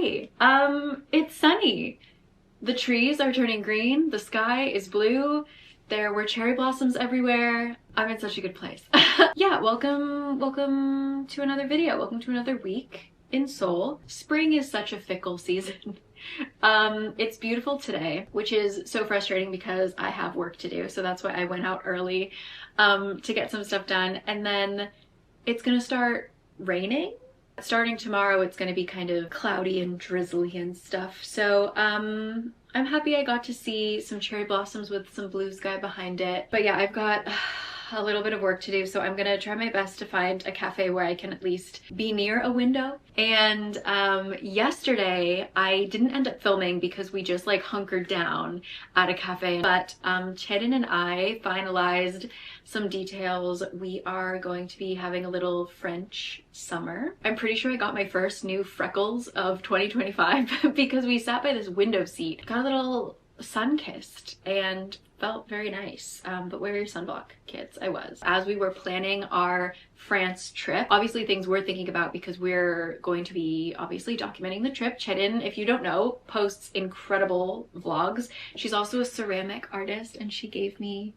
Hi. It's sunny. The trees are turning green. The sky is blue. There were cherry blossoms everywhere. I'm in such a good place. Yeah, welcome to another video. Welcome to another week in Seoul. Spring is such a fickle season. It's beautiful today, which is so frustrating because I have work to do. So that's why I went out early to get some stuff done. And then it's gonna start raining. Starting tomorrow, it's going to be kind of cloudy and drizzly and stuff. So I'm happy I got to see some cherry blossoms with some blue sky behind it. But yeah, I've got a little bit of work to do, so I'm gonna try my best to find a cafe where I can at least be near a window. And yesterday I didn't end up filming because we just like hunkered down at a cafe, but Cheddin and I finalized some details. We are going to be having a little French summer. I'm pretty sure I got my first new freckles of 2025 because we sat by this window seat, got a little sun-kissed, and felt very nice. But wear your sunblock, kids. I was. As we were planning our France trip, obviously things we're thinking about because we're going to be obviously documenting the trip. Cheddin, if you don't know, posts incredible vlogs. She's also a ceramic artist, and she gave me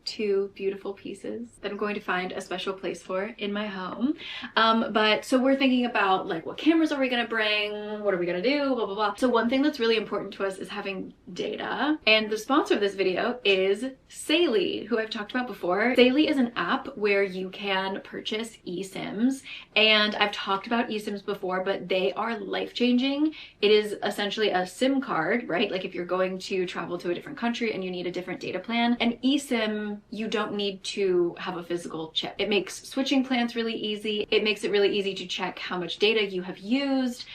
two beautiful pieces that I'm going to find a special place for in my home. But so we're thinking about like, what cameras are we gonna bring? What are we gonna do? Blah, blah, blah. So one thing that's really important to us is having data. And the sponsor of this video is Saily, who I've talked about before. Saily is an app where you can purchase eSIMs. And I've talked about eSIMs before, but they are life-changing. It is essentially a SIM card, right? Like if you're going to travel to a different country and you need a different data plan, an eSIM, you don't need to have a physical chip. It makes switching plans really easy. It makes it really easy to check how much data you have used,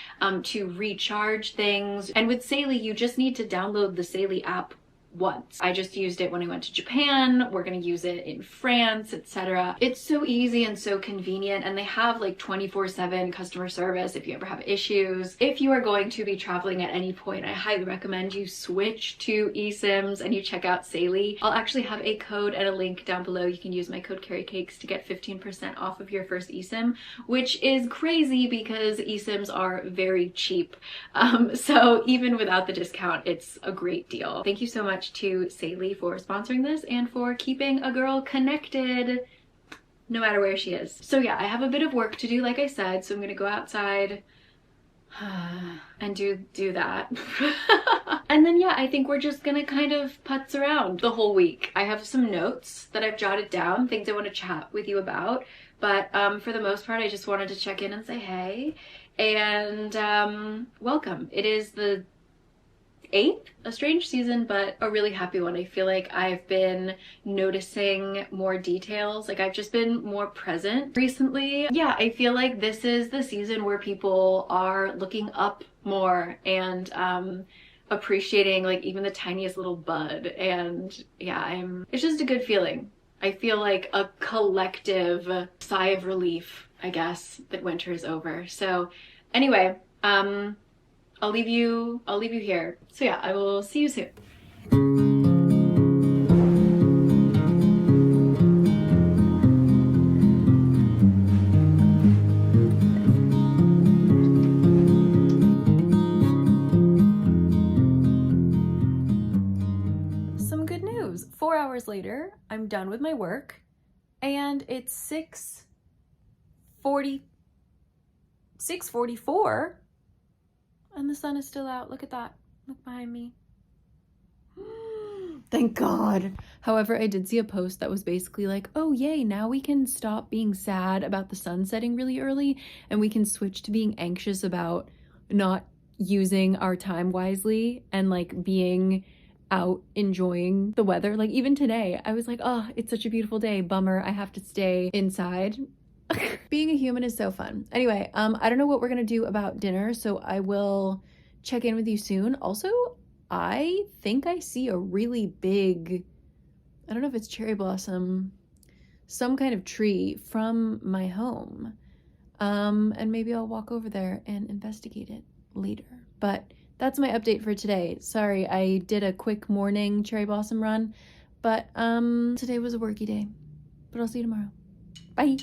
to recharge things. And with Saily, you just need to download the Saily app once. I just used it when I went to Japan. We're going to use it in France, etc. It's so easy and so convenient, and they have like 24/7 customer service if you ever have issues. If you are going to be traveling at any point, I highly recommend you switch to eSIMs and you check out Saily. I'll actually have a code and a link down below. You can use my code CARICAKES to get 15% off of your first eSIM, which is crazy because eSIMs are very cheap. So even without the discount, it's a great deal. Thank you so much to Saily for sponsoring this and for keeping a girl connected no matter where she is. So yeah, I have a bit of work to do, like I said, so I'm gonna go outside and do that. And then yeah, I think we're just gonna kind of putz around the whole week. I have some notes that I've jotted down, things I want to chat with you about, but for the most part I just wanted to check in and say hey and welcome. It is the 8th, a strange season, but a really happy one. I feel like I've been noticing more details. Like I've just been more present recently. Yeah, I feel like this is the season where people are looking up more and appreciating like even the tiniest little bud. And yeah, it's just a good feeling. I feel like a collective sigh of relief, I guess, that winter is over. So anyway, I'll leave you here. So yeah, I will see you soon. Some good news. 4 hours later, I'm done with my work and it's 6:44. And the sun is still out. Look at that. Look behind me. Thank God. However, I did see a post that was basically like, oh yay, now we can stop being sad about the sun setting really early and we can switch to being anxious about not using our time wisely and like being out enjoying the weather. Like even today, I was like, oh, it's such a beautiful day. Bummer, I have to stay inside. Being a human is so fun. Anyway, I don't know what we're gonna do about dinner, so I will check in with you soon. Also, I think I see a really big, I don't know if it's cherry blossom, some kind of tree from my home. And maybe I'll walk over there and investigate it later. But that's my update for today. Sorry, I did a quick morning cherry blossom run, but today was a worky day. But I'll see you tomorrow. Bye.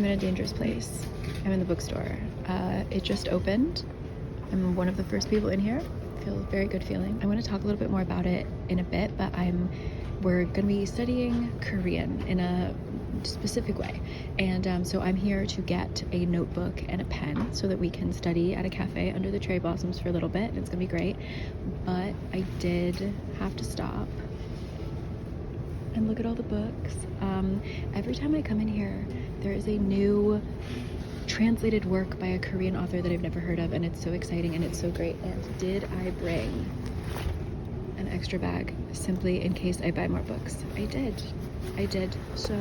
I'm in a dangerous place. I'm in the bookstore. It just opened. I'm one of the first people in here. Feel a very good feeling. I want to talk a little bit more about it in a bit, but we're gonna be studying Korean in a specific way, and so I'm here to get a notebook and a pen so that we can study at a cafe under the cherry blossoms for a little bit. It's gonna be great, but I did have to stop and look at all the books. Every time I come in here, there is a new translated work by a Korean author that I've never heard of, and it's so exciting and it's so great. And did I bring an extra bag simply in case I buy more books? I did. So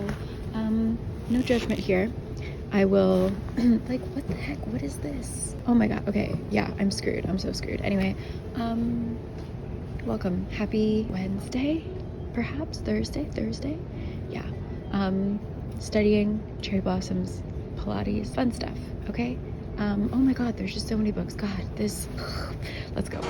no judgment here. I will like, what the heck, what is this? Oh my god. Okay, yeah, I'm screwed. I'm so screwed. Anyway, welcome. Happy Wednesday, perhaps Thursday. Yeah. Studying cherry blossoms, Pilates, fun stuff. Okay. Oh my god, there's just so many books. God, this let's go.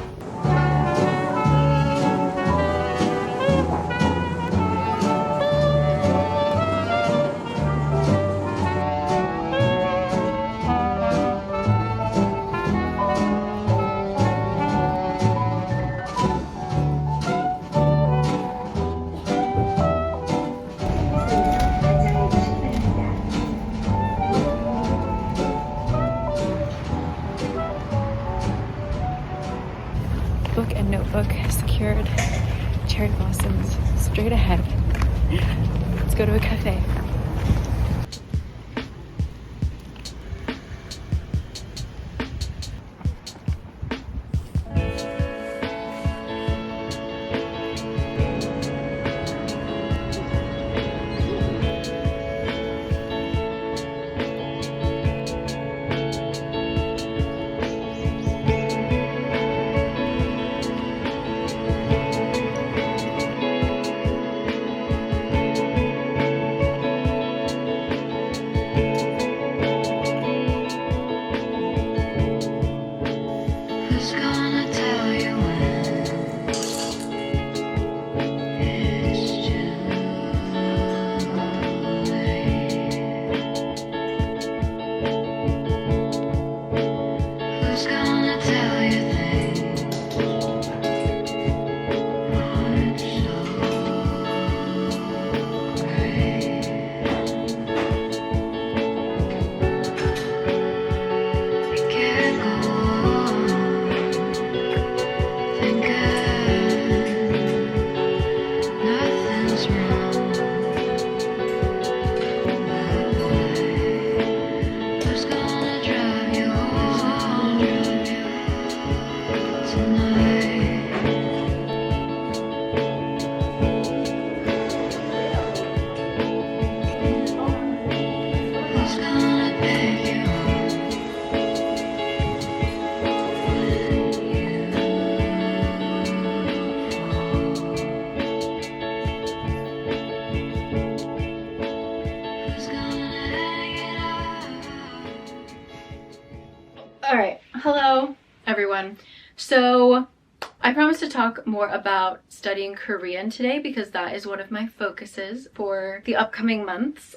Book and notebook secured. Cherry blossoms straight ahead. Let's go to a cafe. Alright, hello everyone. So I promised to talk more about studying Korean today because that is one of my focuses for the upcoming months.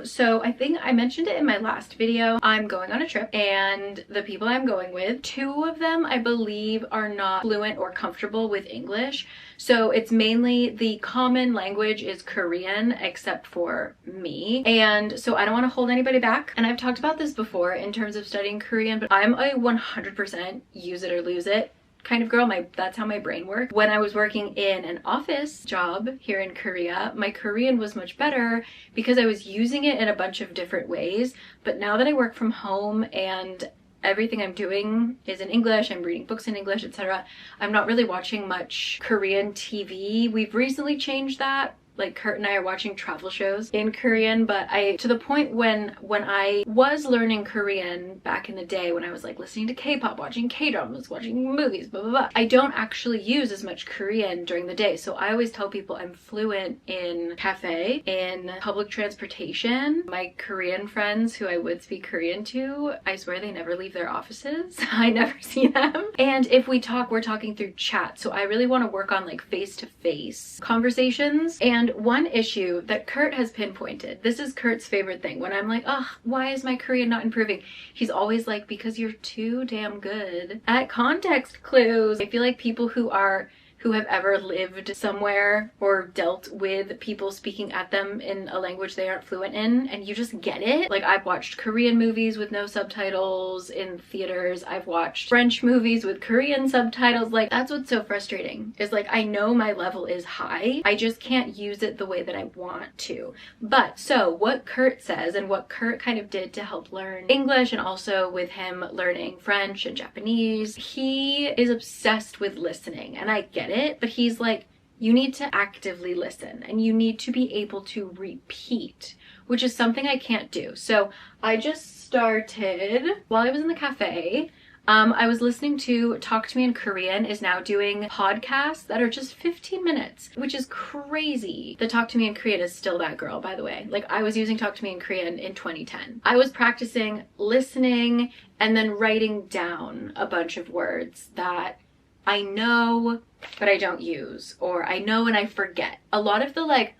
So I think I mentioned it in my last video. I'm going on a trip, and the people I'm going with, 2 of them I believe are not fluent or comfortable with English. So it's mainly the common language is Korean except for me. And so I don't want to hold anybody back. And I've talked about this before in terms of studying Korean, but I'm a 100% use it or lose it kind of girl. That's how my brain works. When I was working in an office job here in Korea, my Korean was much better because I was using it in a bunch of different ways. But now that I work from home and everything I'm doing is in English, I'm reading books in English, etc., I'm not really watching much Korean TV. We've recently changed that. Like Kurt and I are watching travel shows in Korean, but to the point when I was learning Korean back in the day, when I was like listening to K-pop, watching K-dramas, watching movies, blah, blah, blah, I don't actually use as much Korean during the day. So I always tell people I'm fluent in cafe, in public transportation. My Korean friends who I would speak Korean to, I swear they never leave their offices. I never see them. And if we talk, we're talking through chat. So I really want to work on like face-to-face conversations. And And one issue that Kurt has pinpointed, this is Kurt's favorite thing, when I'm like, ugh, why is my Korean not improving? He's always like, because you're too damn good at context clues. I feel like people who have ever lived somewhere or dealt with people speaking at them in a language they aren't fluent in, and you just get it. Like, I've watched Korean movies with no subtitles in theaters. I've watched French movies with Korean subtitles. Like, that's what's so frustrating, is like, I know my level is high. I just can't use it the way that I want to. But so what Kurt says, and what Kurt kind of did to help learn English, and also with him learning French and Japanese, he is obsessed with listening, and I get it, but he's like, you need to actively listen and you need to be able to repeat, which is something I can't do. So I just started, while I was in the cafe, I was listening to Talk to Me in Korean is now doing podcasts that are just 15 minutes, which is crazy. The Talk to Me in Korean is still that girl, by the way. Like, I was using Talk to Me in Korean in 2010. I was practicing listening and then writing down a bunch of words that I know but I don't use, or I know and I forget. A lot of the like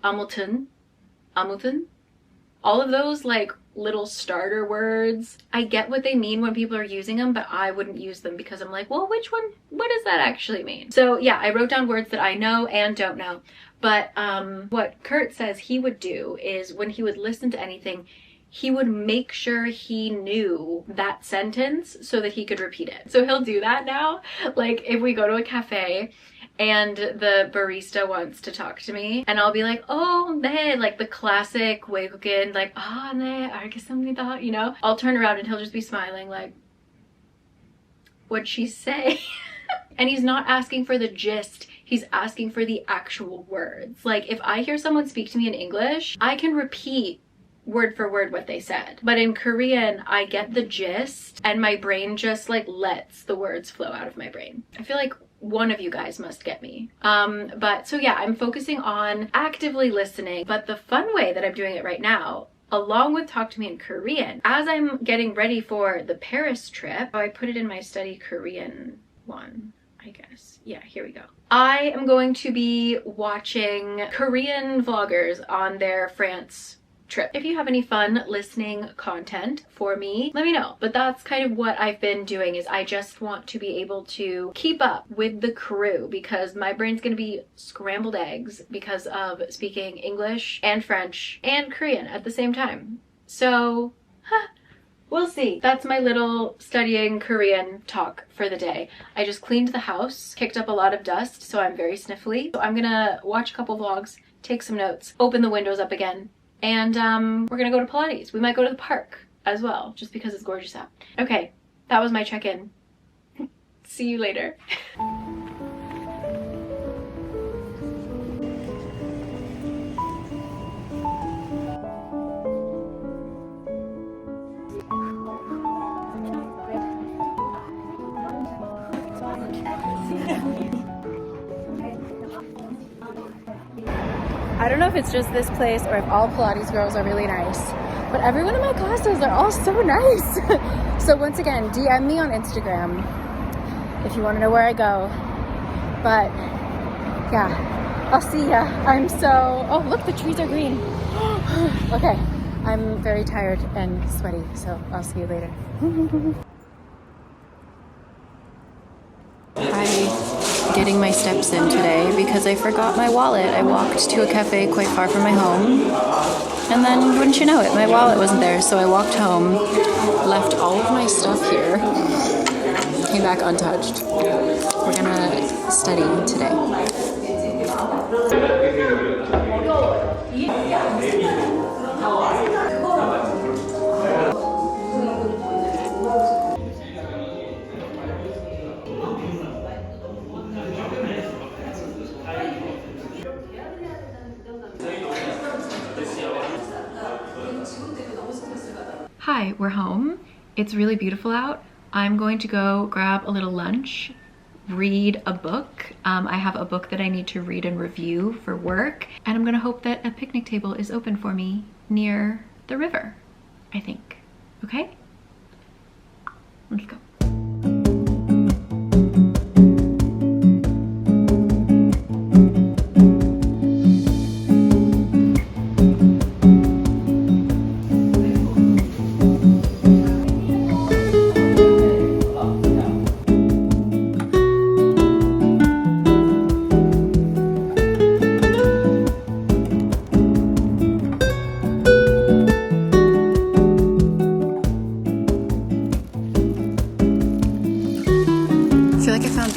아무튼, all of those like little starter words, I get what they mean when people are using them, but I wouldn't use them because I'm like, well, which one, what does that actually mean? So yeah, I wrote down words that I know and don't know. But what Kurt says he would do is when he would listen to anything, he would make sure he knew that sentence so that he could repeat it. So he'll do that now. Like, if we go to a cafe and the barista wants to talk to me, and I'll be like, oh, 네, like the classic 외국인, like, ah, 네, 알겠습니다, you know? I'll turn around and he'll just be smiling like, what'd she say? And he's not asking for the gist, he's asking for the actual words. Like, if I hear someone speak to me in English, I can repeat word for word what they said. But in Korean, I get the gist and my brain just like lets the words flow out of my brain. I feel like one of you guys must get me. But so yeah, I'm focusing on actively listening, but the fun way that I'm doing it right now, along with Talk to Me in Korean, as I'm getting ready for the Paris trip, I put it in my study Korean one, I guess. Yeah, here we go. I am going to be watching Korean vloggers on their France trip. If you have any fun listening content for me, let me know. But that's kind of what I've been doing, is I just want to be able to keep up with the crew, because my brain's gonna be scrambled eggs because of speaking English and French and Korean at the same time. So, we'll see. That's my little studying Korean talk for the day. I just cleaned the house, kicked up a lot of dust, so I'm very sniffly. So I'm gonna watch a couple vlogs, take some notes, open the windows up again, and we're gonna go to Pilates. We might go to the park as well, just because it's gorgeous out. Okay, that was my check-in. See you later. I don't know if it's just this place or if all Pilates girls are really nice, but everyone in my classes are all so nice. So once again, DM me on Instagram if you want to know where I go. But yeah, I'll see ya. I'm so, oh look, the trees are green. Okay, I'm very tired and sweaty, so I'll see you later. Hi, getting my steps in today because I forgot my wallet. I walked to a cafe quite far from my home, and then wouldn't you know it, my wallet wasn't there, so I walked home, left all of my stuff here, came back untouched. We're gonna study today. Hi, we're home. It's really beautiful out. I'm going to go grab a little lunch, read a book. I have a book that I need to read and review for work, and I'm gonna hope that a picnic table is open for me near the river, I think. Okay? Let's go.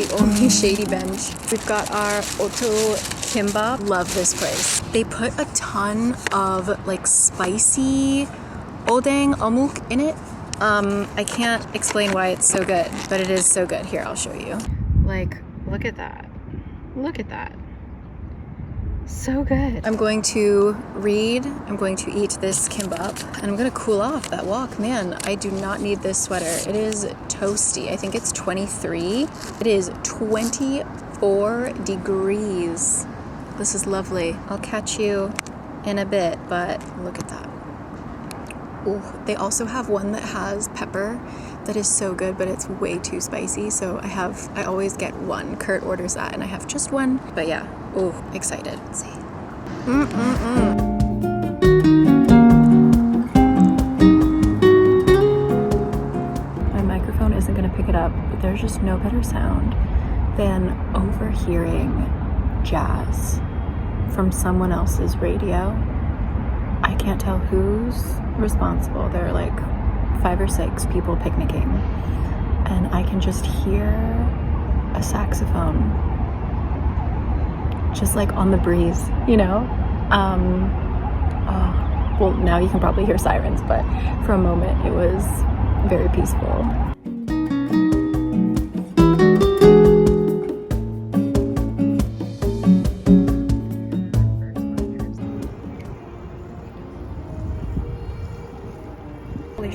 the only shady bench. We've got our Oto Kimbap. Love this place. They put a ton of like spicy odang amuk in it. I can't explain why it's so good, but it is so good. Here, I'll show you. Like, look at that. Look at that. So good. I'm going to read, I'm going to eat this kimbap, and I'm gonna cool off that walk. Man, I do not need this sweater. It is toasty. I think it's 23. It is 24 degrees. This is lovely. I'll catch you in a bit, but look at that. Ooh, they also have one that has pepper that is so good, but it's way too spicy. So I always get one. Kurt orders that and I have just one. But yeah, ooh, excited. Let's see. My microphone isn't gonna pick it up, but there's just no better sound than overhearing jazz from someone else's radio. I can't tell who's responsible. There are like 5 or 6 people picnicking, and I can just hear a saxophone just like on the breeze, you know? Well, now you can probably hear sirens, but for a moment it was very peaceful.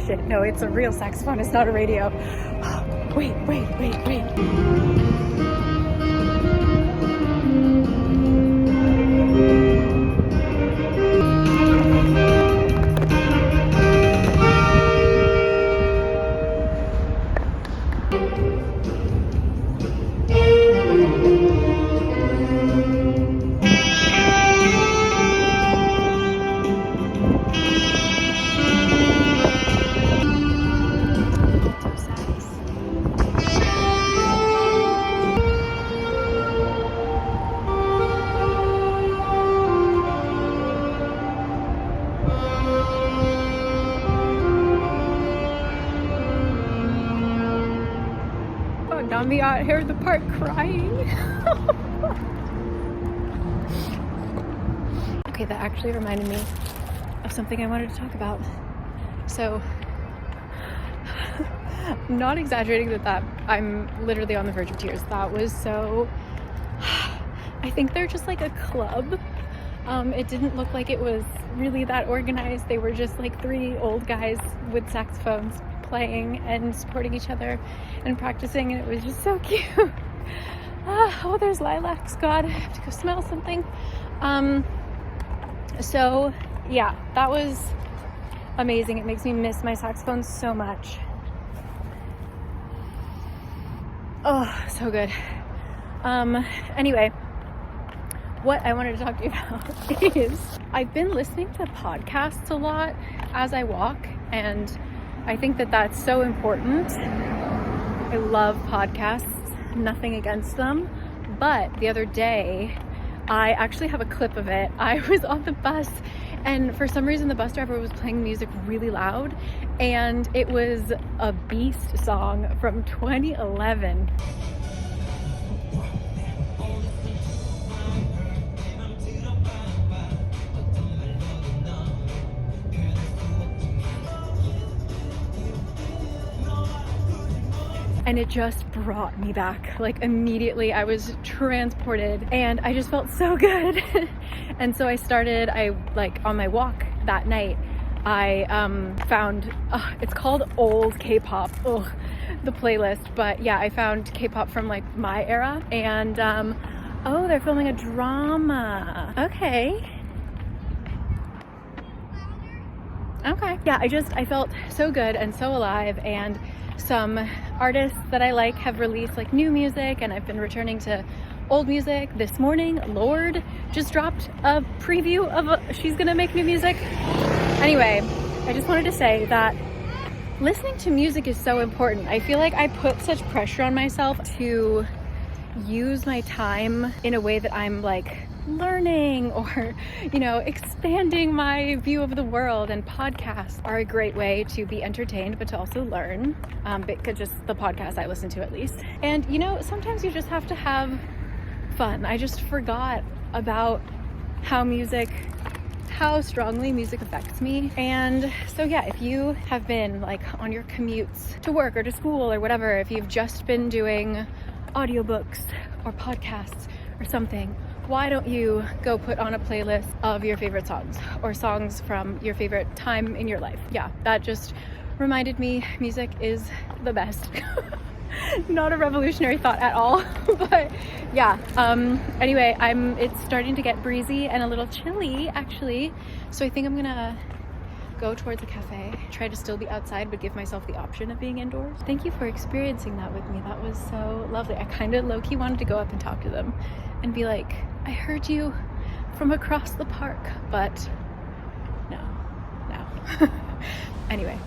Shit, no, it's a real saxophone, it's not a radio. Wait. Me out here at the park crying. Okay, that actually reminded me of something I wanted to talk about. So, I'm not exaggerating that I'm literally on the verge of tears. That was so, I think they're just like a club. It didn't look like it was really that organized. They were just like 3 old guys with saxophones playing and supporting each other and practicing, and it was just so cute. Oh, there's lilacs. God, I have to go smell something. So yeah, that was amazing. It makes me miss my saxophone so much. Oh, so good. Anyway, what I wanted to talk to you about is I've been listening to podcasts a lot as I walk, and I think that that's so important. I love podcasts, nothing against them, but the other day, I actually have a clip of it. I was on the bus, and for some reason the bus driver was playing music really loud, and it was a Beast song from 2011. And it just brought me back. Like immediately I was transported, and I just felt so good. And so on my walk that night, I found, it's called Old K-pop, the playlist. But yeah, I found K-pop from like my era, and they're filming a drama. Okay. Yeah, I felt so good and so alive, and some artists that I like have released like new music, and I've been returning to old music. This morning, Lorde just dropped a preview of she's gonna make new music. Anyway, I just wanted to say that listening to music is so important. I feel like I put such pressure on myself to use my time in a way that I'm like learning or, you know, expanding my view of the world. And podcasts are a great way to be entertained, but to also learn, because just the podcast I listen to at least. And, you know, sometimes you just have to have fun. I just forgot about how strongly music affects me. And so yeah, if you have been like on your commutes to work or to school or whatever, if you've just been doing audiobooks or podcasts or something, why don't you go put on a playlist of your favorite songs or songs from your favorite time in your life? Yeah, that just reminded me music is the best. Not a revolutionary thought at all, but yeah. Anyway, it's starting to get breezy and a little chilly actually, so I think I'm gonna go towards a cafe, try to still be outside but give myself the option of being indoors. Thank you for experiencing that with me. That was so lovely. I kind of low-key wanted to go up and talk to them and be like, I heard you from across the park, but no. Anyway.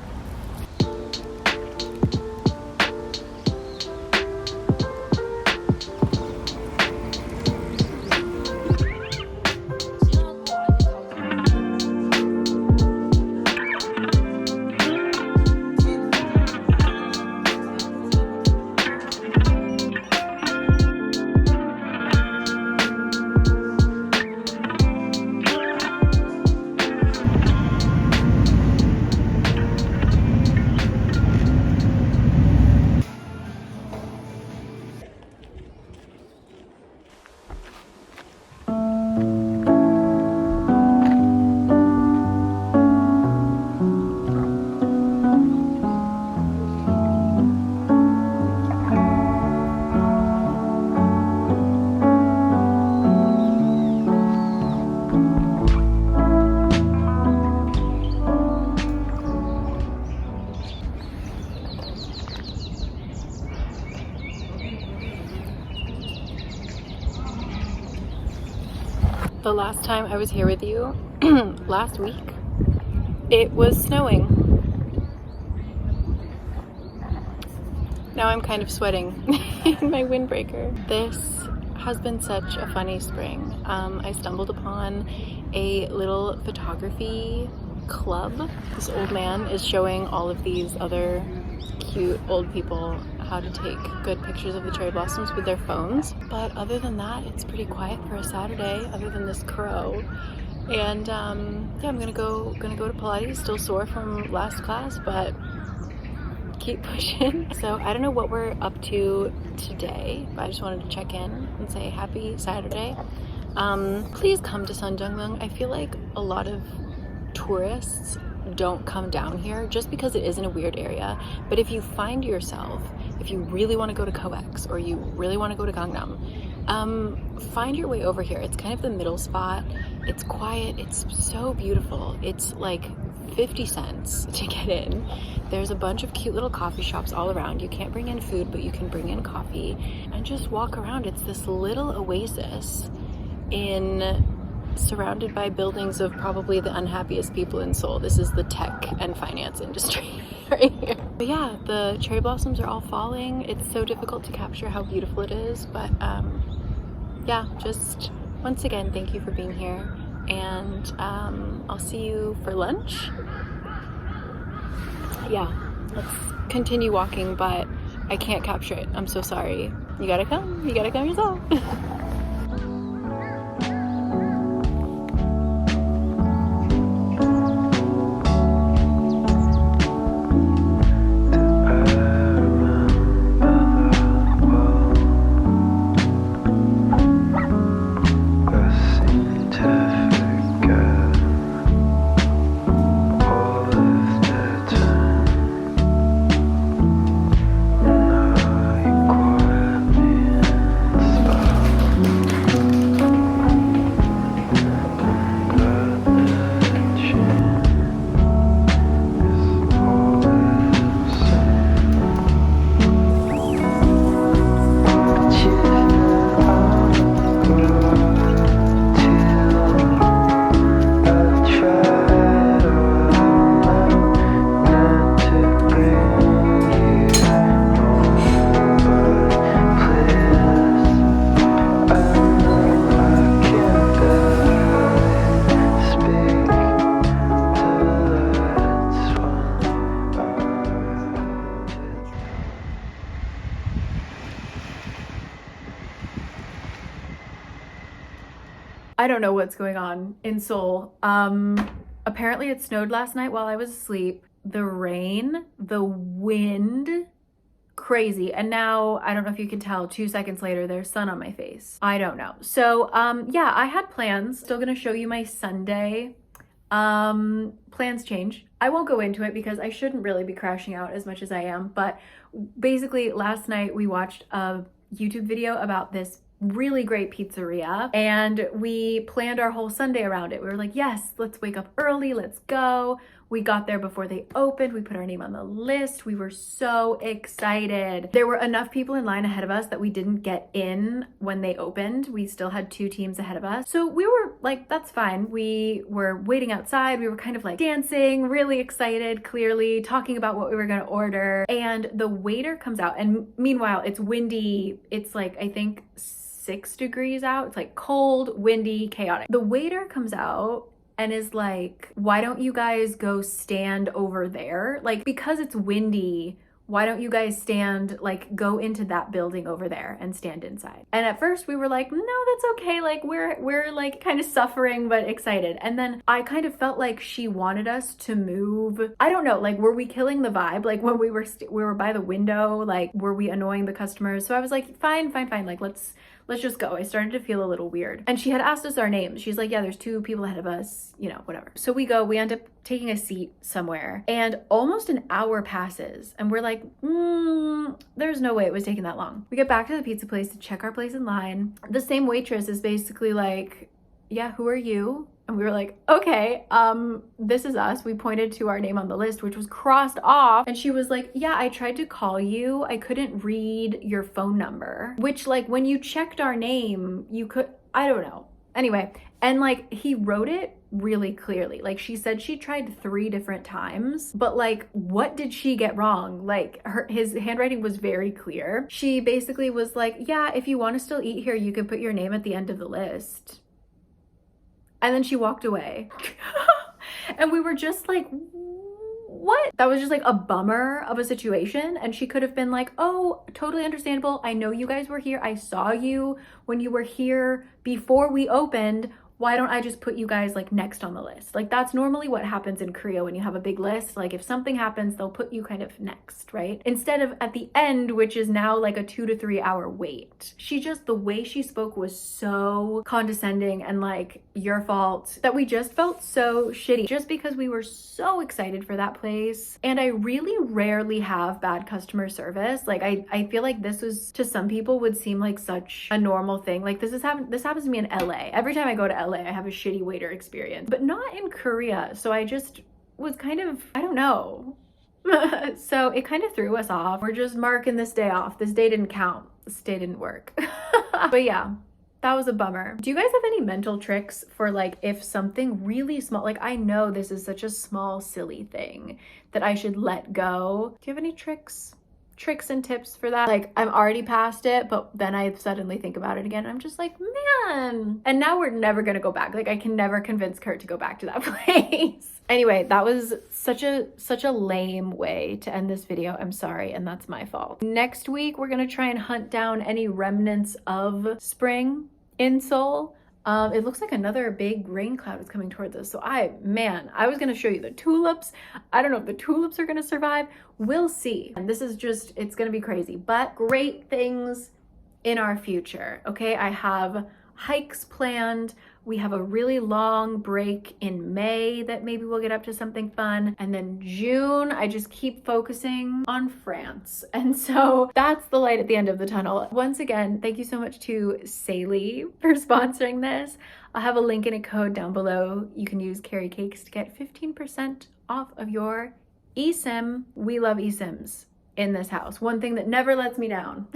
The last time I was here with you, last week, it was snowing. Now I'm kind of sweating in my windbreaker. This has been such a funny spring. I stumbled upon a little photography club. This old man is showing all of these other cute old people how to take good pictures of the cherry blossoms with their phones. But other than that, it's pretty quiet for a Saturday, other than this crow. And yeah, I'm gonna go to Pilates, still sore from last class, but keep pushing. So I don't know what we're up to today, but I just wanted to check in and say happy Saturday. Please come to Sunjungmyeong. I feel like a lot of tourists don't come down here just because it is in a weird area. But if you find yourself, if you really want to go to COEX or you really want to go to Gangnam, find your way over here. It's kind of the middle spot. It's quiet. It's so beautiful. It's like 50 cents to get in. There's a bunch of cute little coffee shops all around. You can't bring in food, but you can bring in coffee and just walk around. It's this little oasis surrounded by buildings of probably the unhappiest people in Seoul. This is the tech and finance industry right here. But yeah, the cherry blossoms are all falling. It's so difficult to capture how beautiful it is, but yeah, just once again, thank you for being here, and I'll see you for lunch. Yeah, let's continue walking, but I can't capture it. I'm so sorry. You gotta come yourself. I don't know what's going on in Seoul. Apparently it snowed last night while I was asleep. The rain, the wind, crazy. And now, I don't know if you can tell, 2 seconds later, there's sun on my face. I don't know. So, yeah, I had plans. Still gonna show you my Sunday. Plans change. I won't go into it because I shouldn't really be crashing out as much as I am. But basically, last night we watched a YouTube video about this really great pizzeria and we planned our whole Sunday around it. We were like, yes, let's wake up early, let's go. We got there before they opened. We put our name on the list. We were so excited. There were enough people in line ahead of us that we didn't get in when they opened. We still had 2 teams ahead of us. So we were like, that's fine. We were waiting outside. We were kind of like dancing, really excited, clearly talking about what we were gonna order. And the waiter comes out and meanwhile, it's windy. It's like, I think 6 degrees out. It's like cold, windy, chaotic. The waiter comes out and is like, why don't you guys go stand over there? Like, because it's windy, why don't you guys stand, like, go into that building over there and stand inside? And at first we were like, no, that's okay. Like, we're like kind of suffering, but excited. And then I kind of felt like she wanted us to move. I don't know, like, were we killing the vibe? Like when we were by the window, like, were we annoying the customers? So I was like, fine. Like, let's just go. I started to feel a little weird. And she had asked us our names. She's like, yeah, there's 2 people ahead of us, you know, whatever. So we go, we end up taking a seat somewhere and almost an hour passes and we're like, there's no way it was taking that long. We get back to the pizza place to check our place in line. The same waitress is basically like, yeah, who are you? And we were like, okay, this is us. We pointed to our name on the list, which was crossed off. And she was like, yeah, I tried to call you. I couldn't read your phone number, which, like, when you checked our name, you could, I don't know. Anyway, and like he wrote it really clearly. Like she said she tried 3 different times, but like, what did she get wrong? Like his handwriting was very clear. She basically was like, yeah, if you want to still eat here, you can put your name at the end of the list. And then she walked away. And we were just like, what? That was just like a bummer of a situation. And she could have been like, oh, totally understandable. I know you guys were here. I saw you when you were here before we opened. Why don't I just put you guys like next on the list? Like that's normally what happens in Korea when you have a big list. Like if something happens, they'll put you kind of next, right? Instead of at the end, which is now like a 2 to 3 hour wait. The way she spoke was so condescending and like your fault that we just felt so shitty just because we were so excited for that place. And I really rarely have bad customer service. Like I feel like this was, to some people, would seem like such a normal thing. Like this happens to me in LA. Every time I go to LA, I have a shitty waiter experience, but not in Korea. So I just was kind of, I don't know. So it kind of threw us off. We're just marking this day off. This day didn't count. This day didn't work. But yeah, that was a bummer. Do you guys have any mental tricks for like if something really small, like I know this is such a small, silly thing that I should let go. Do you have any tricks and tips for that? Like I'm already past it, but then I suddenly think about it again. I'm just like, man. And now we're never gonna go back. Like I can never convince Kurt to go back to that place. Anyway, that was such a lame way to end this video. I'm sorry, and that's my fault. Next week, we're gonna try and hunt down any remnants of spring in Seoul. It looks like another big rain cloud is coming towards us. So I was gonna show you the tulips. I don't know if the tulips are gonna survive. We'll see. And this is just, it's gonna be crazy, but great things in our future, okay? I have hikes planned. We have a really long break in May that maybe we'll get up to something fun. And then June, I just keep focusing on France. And so that's the light at the end of the tunnel. Once again, thank you so much to Saily for sponsoring this. I'll have a link and a code down below. You can use Cari Cakes to get 15% off of your eSIM. We love eSIMs in this house. One thing that never lets me down.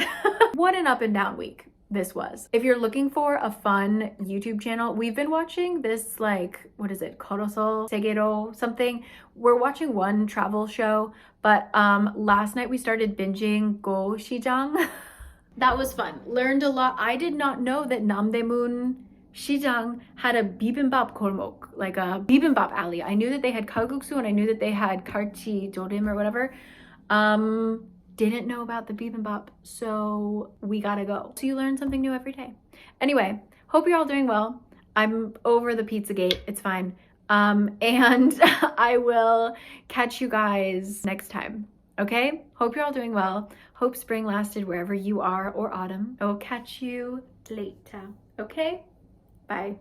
What an up and down week this was. If you're looking for a fun YouTube channel, we've been watching this, like, what is it? Korosol, Segero, something. We're watching one travel show, but last night we started binging Go Shijang. That was fun. Learned a lot. I did not know that Namdaemun Shijang had a bibimbap 골목, like a bibimbap alley. I knew that they had kalguksu and I knew that they had karchi jorim or whatever. Didn't know about the bibimbap, so we gotta go. So you learn something new every day. Anyway, hope you're all doing well. I'm over the Pizzagate. It's fine. And I will catch you guys next time. Okay? Hope you're all doing well. Hope spring lasted wherever you are, or autumn. I will catch you later. Okay? Bye.